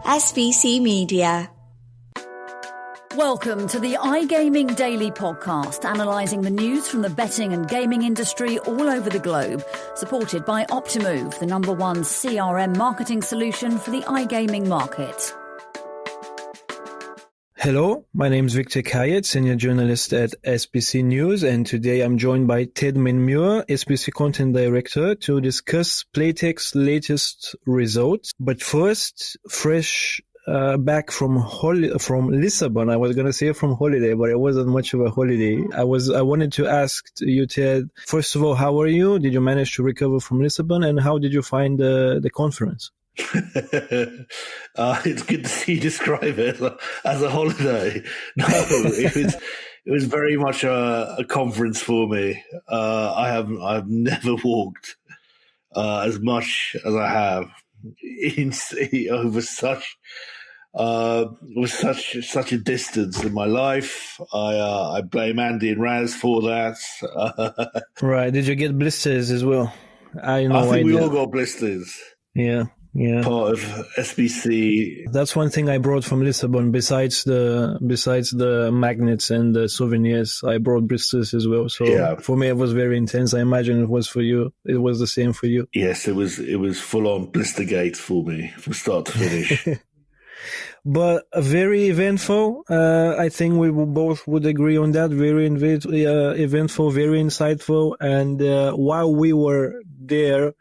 SBC Media. Welcome to the iGaming Daily Podcast, analysing the news from the betting and gaming industry all over the globe, supported by Optimove, the #1 CRM marketing solution for the iGaming market. Hello, my name is Viktor Kayed, senior journalist at SBC News, and today I'm joined by Ted Menmuir, SBC content director, to discuss Playtech's latest results. But first, fresh back from Lisbon. I was going to say from holiday, but it wasn't much of a holiday. I wanted to ask you, Ted, first of all, how are you? Did you manage to recover from Lisbon, and how did you find the conference? It's good to see you describe it as a holiday. No, it was very much a conference for me. I've never walked as much as I have over such a distance in my life. I blame Andy and Raz for that. Right? Did you get blisters as well? I think we all got blisters. Yeah. Part of SBC. That's one thing I brought from Lisbon. Besides the magnets and the souvenirs, I brought blisters as well. So yeah. For me, it was very intense. I imagine it was for you. It was the same for you. Yes, it was full on Blistergate for me from start to finish. But very eventful. I think we both would agree on that. Very eventful, very insightful. And while we were there,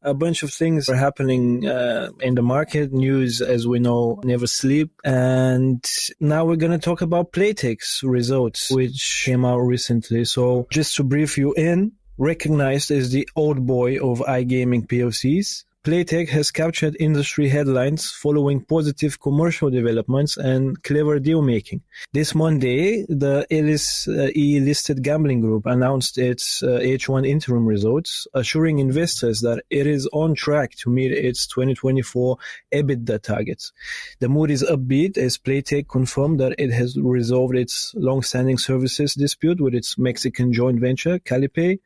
a bunch of things are happening in the market. News, as we know, never sleep. And now we're going to talk about Playtech's results, which came out recently. So just to brief you in, recognized as the old boy of iGaming PLCs, Playtech has captured industry headlines following positive commercial developments and clever deal-making. This Monday, the LSE-listed gambling group announced its H1 interim results, assuring investors that it is on track to meet its 2024 EBITDA targets. The mood is upbeat as Playtech confirmed that it has resolved its long-standing services dispute with its Mexican joint venture, Caliplay.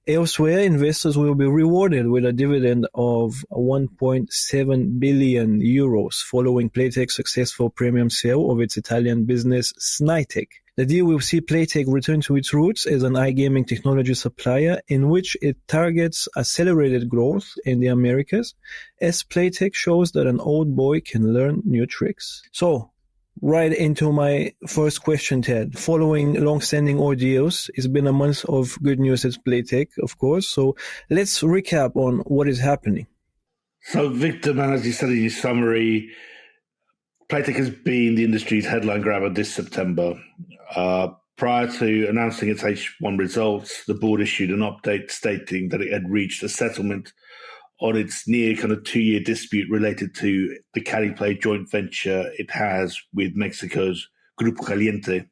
Elsewhere, investors will be rewarded with a dividend of 1.7 billion euros following Playtech's successful premium sale of its Italian business Snaitech. The deal will see Playtech return to its roots as an iGaming technology supplier, in which it targets accelerated growth in the Americas, as Playtech shows that an old boy can learn new tricks. So, right into my first question, Ted. Following long-standing ordeals, it's been a month of good news at Playtech, of course. So let's recap on what is happening. So, Victor, man, as you said in your summary, Playtech has been the industry's headline grabber this September. Prior to announcing its H1 results, the board issued an update stating that it had reached a settlement on its near 2-year dispute related to the Caliplay joint venture it has with Mexico's Grupo Caliente.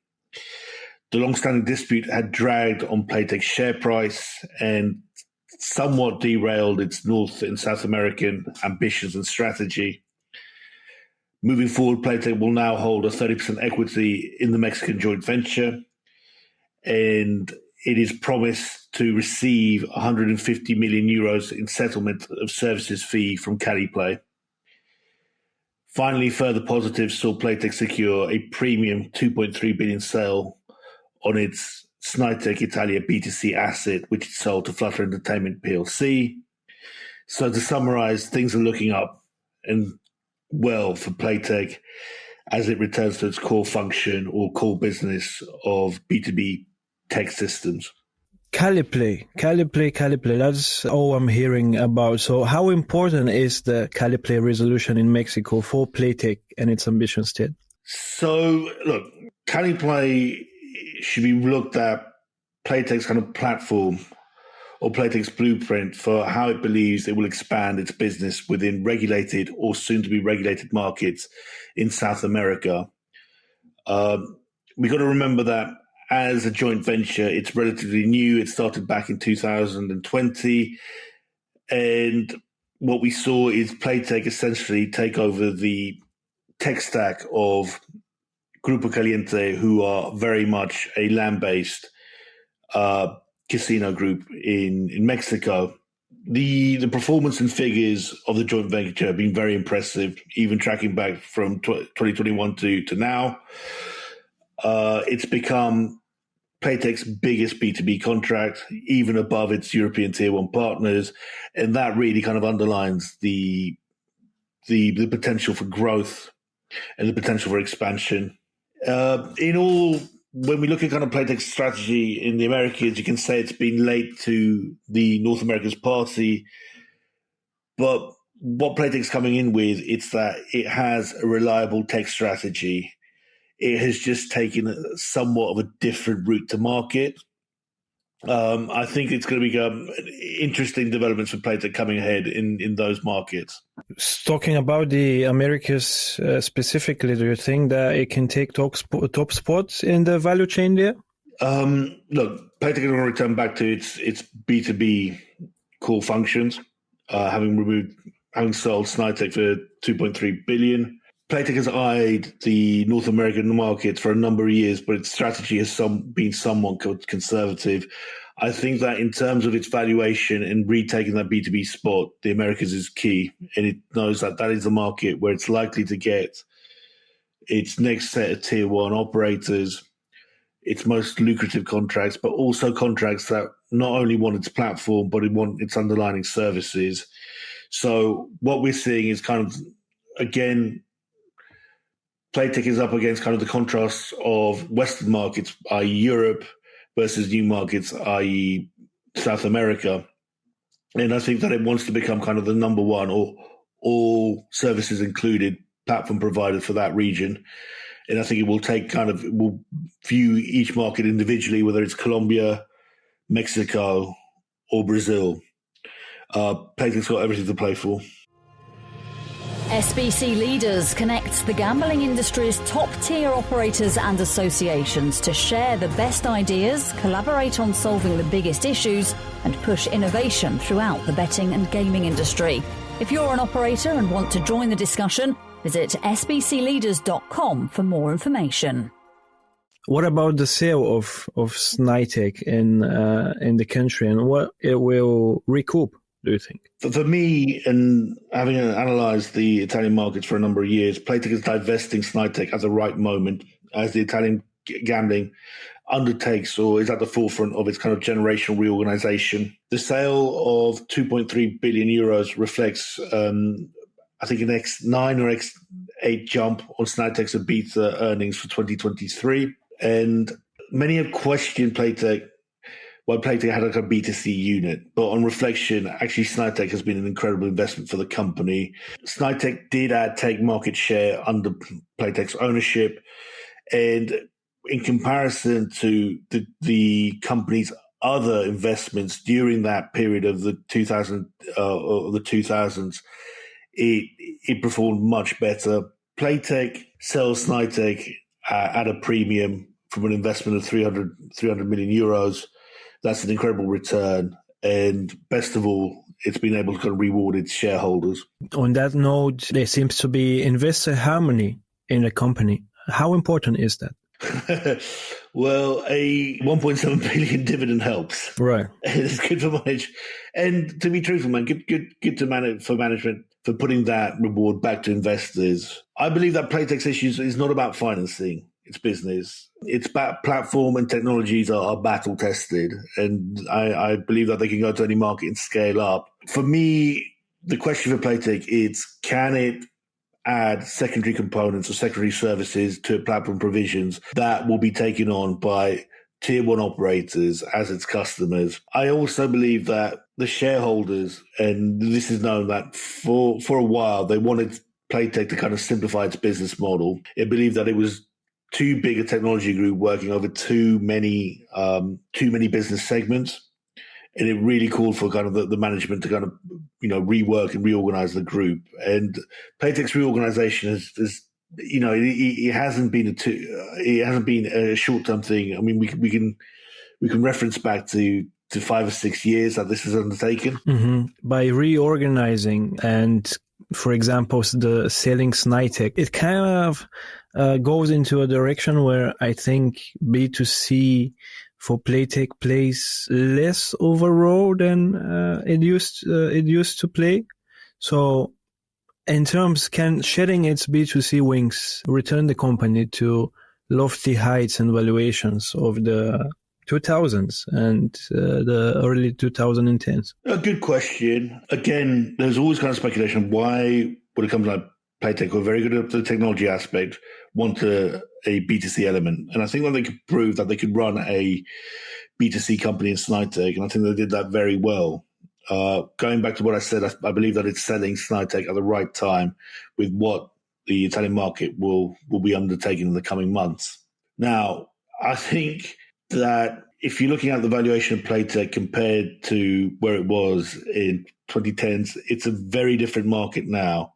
The long-standing dispute had dragged on Playtech's share price and somewhat derailed its North and South American ambitions and strategy. Moving forward, Playtech will now hold a 30% equity in the Mexican joint venture, and it is promised to receive 150 million euros in settlement of services fee from Caliplay. Finally, further positives saw Playtech secure a premium 2.3 billion sale on its Snaitech Italia B2C asset, which it sold to Flutter Entertainment PLC. So to summarize, things are looking up and well for Playtech as it returns to its core function or core business of B2B tech systems. Caliplay. That's all I'm hearing about. So how important is the Caliplay resolution in Mexico for Playtech and its ambitions, Ted? So, look, Caliplay should be looked at Playtech's platform or Playtech's blueprint for how it believes it will expand its business within regulated or soon-to-be regulated markets in South America. We've got to remember that as a joint venture, it's relatively new. It started back in 2020. And what we saw is Playtech essentially take over the tech stack of Grupo Caliente, who are very much a land-based casino group in Mexico. the performance and figures of the joint venture have been very impressive, even tracking back from 2021 to now. It's become Playtech's biggest B2B contract, even above its European Tier 1 partners, and that really kind of underlines the potential for growth and the potential for expansion. In all, when we look at kind of Playtech's strategy in the Americas, you can say it's been late to the North America's party. But what Playtech's coming in with, it's that it has a reliable tech strategy. It has just taken somewhat of a different route to market. I think it's going to become interesting developments for Playtech coming ahead in those markets. Talking about the Americas specifically, do you think that it can take top spots in the value chain there? Look, Playtech is going to return back to its B2B core functions, having sold Snaitech for $2.3 billion. Playtech has eyed the North American market for a number of years, but its strategy has been somewhat conservative. I think that in terms of its valuation and retaking that B2B spot, the Americas is key, and it knows that is the market where it's likely to get its next set of Tier 1 operators, its most lucrative contracts, but also contracts that not only want its platform, but it want its underlying services. So what we're seeing is kind of, again, Playtech is up against kind of the contrasts of Western markets, i.e. Europe, versus new markets, i.e. South America. And I think that it wants to become kind of the number one, or all services included, platform provider for that region. And I think it will view each market individually, whether it's Colombia, Mexico, or Brazil. Playtech's got everything to play for. SBC Leaders connects the gambling industry's top-tier operators and associations to share the best ideas, collaborate on solving the biggest issues, and push innovation throughout the betting and gaming industry. If you're an operator and want to join the discussion, visit sbcleaders.com for more information. What about the sale of Snaitech in the country, and what it will recoup, do you think? For me, and having analysed the Italian markets for a number of years, Playtech is divesting Snaitech at the right moment as the Italian gambling undertakes or is at the forefront of its kind of generational reorganisation. The sale of 2.3 billion euros reflects, I think, an X9 or X8 jump on Snaitech's EBITDA earnings for 2023. And many have questioned Playtech. Well, Playtech had like a B2C unit, but on reflection, actually Snaitech has been an incredible investment for the company. Snaitech did take market share under Playtech's ownership, and in comparison to the company's other investments during that period of the 2000s, it performed much better. Playtech sells Snaitech at a premium from an investment of 300 million euros. That's an incredible return. And best of all, it's been able to kind of reward its shareholders. On that note, there seems to be investor harmony in the company. How important is that? Well, a 1.7 billion dividend helps. Right. It's good for management. And to be truthful, man, good to for management for putting that reward back to investors. I believe that Playtech's issues is not about financing. It's business. Its platform and technologies are battle tested, and I believe that they can go to any market and scale up. For me, the question for Playtech is, can it add secondary components or secondary services to platform provisions that will be taken on by Tier 1 operators as its customers? I also believe that the shareholders, and this is known that for a while, they wanted Playtech to kind of simplify its business model. They believed that it was too big a technology group working over too many business segments, and it really called for kind of the management to kind of rework and reorganize the group. And Playtech's reorganization is it hasn't been a short term thing. I mean, we can reference back to 5 or 6 years that this is undertaken. Mm-hmm. By reorganizing and, for example, the selling Snaitech, it kind of goes into a direction where I think B2C for Playtech plays less overall than it used to play. So in terms, can shedding its B2C wings return the company to lofty heights and valuations of the 2000s and the early 2010s? A good question. Again, there's always kind of speculation why would a company like Playtech, who are very good at the technology aspect, want a B2C element. And I think that they could prove that they could run a B2C company in Snaitech, and I think they did that very well. Going back to what I said, I believe that it's selling Snaitech at the right time with what the Italian market will be undertaking in the coming months. Now, I think that if you're looking at the valuation of Playtech compared to where it was in 2010s, it's a very different market now.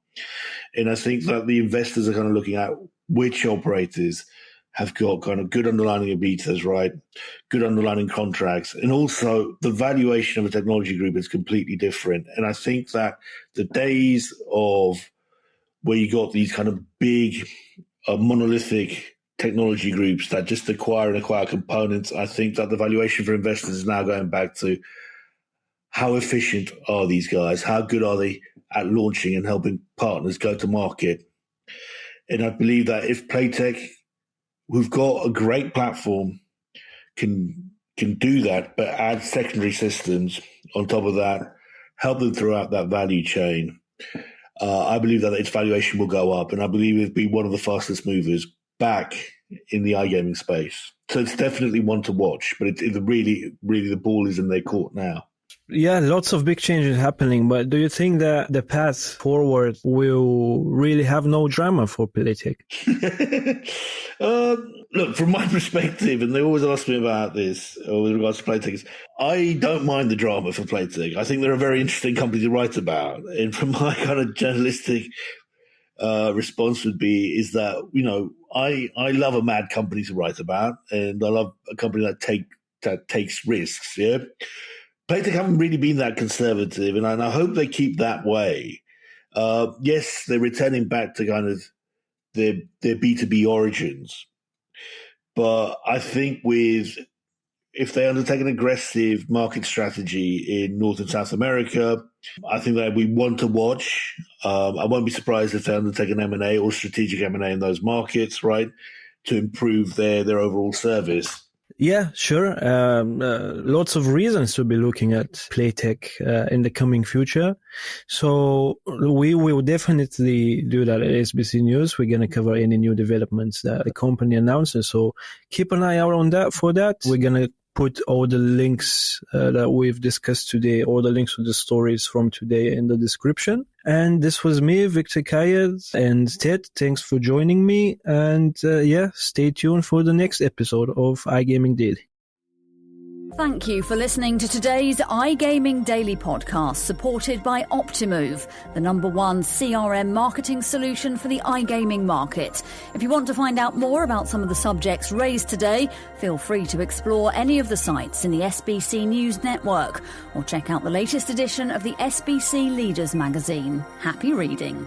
And I think that the investors are kind of looking at which operators have got kind of good underlying EBITDAs, right? Good underlying contracts. And also the valuation of a technology group is completely different. And I think that the days of where you got these kind of big monolithic technology groups that just acquire components, I think that the valuation for investors is now going back to how efficient are these guys? How good are they at launching and helping partners go to market? And I believe that if Playtech, who've got a great platform, can do that, but add secondary systems on top of that, help them throughout that value chain, I believe that its valuation will go up, and I believe it'll be one of the fastest movers back in the iGaming space. So it's definitely one to watch, but it's really the ball is in their court now. Yeah, lots of big changes happening, but do you think that the path forward will really have no drama for Playtech? Look, from my perspective, and they always ask me about this with regards to Playtech, I don't mind the drama for Playtech. I think they're a very interesting company to write about. And from my kind of journalistic response would be is that, I love a mad company to write about, and I love a company that takes risks, yeah? Playtech haven't really been that conservative, and I hope they keep that way. Yes, they're returning back to kind of their B2B origins. But I think if they undertake an aggressive market strategy in North and South America, I think that we want to watch. I won't be surprised if they undertake an M&A or strategic M&A in those markets, right, to improve their overall service. Yeah, sure. Lots of reasons to be looking at Playtech in the coming future. So we will definitely do that at SBC News. We're going to cover any new developments that the company announces. So keep an eye out on that. For that, we're going to put all the links that we've discussed today, all the links to the stories from today in the description. And this was me, Viktor Kayed, and Ted. Thanks for joining me. And stay tuned for the next episode of iGaming Daily. Thank you for listening to today's iGaming Daily podcast, supported by Optimove, the #1 CRM marketing solution for the iGaming market. If you want to find out more about some of the subjects raised today, feel free to explore any of the sites in the SBC News network or check out the latest edition of the SBC Leaders magazine. Happy reading.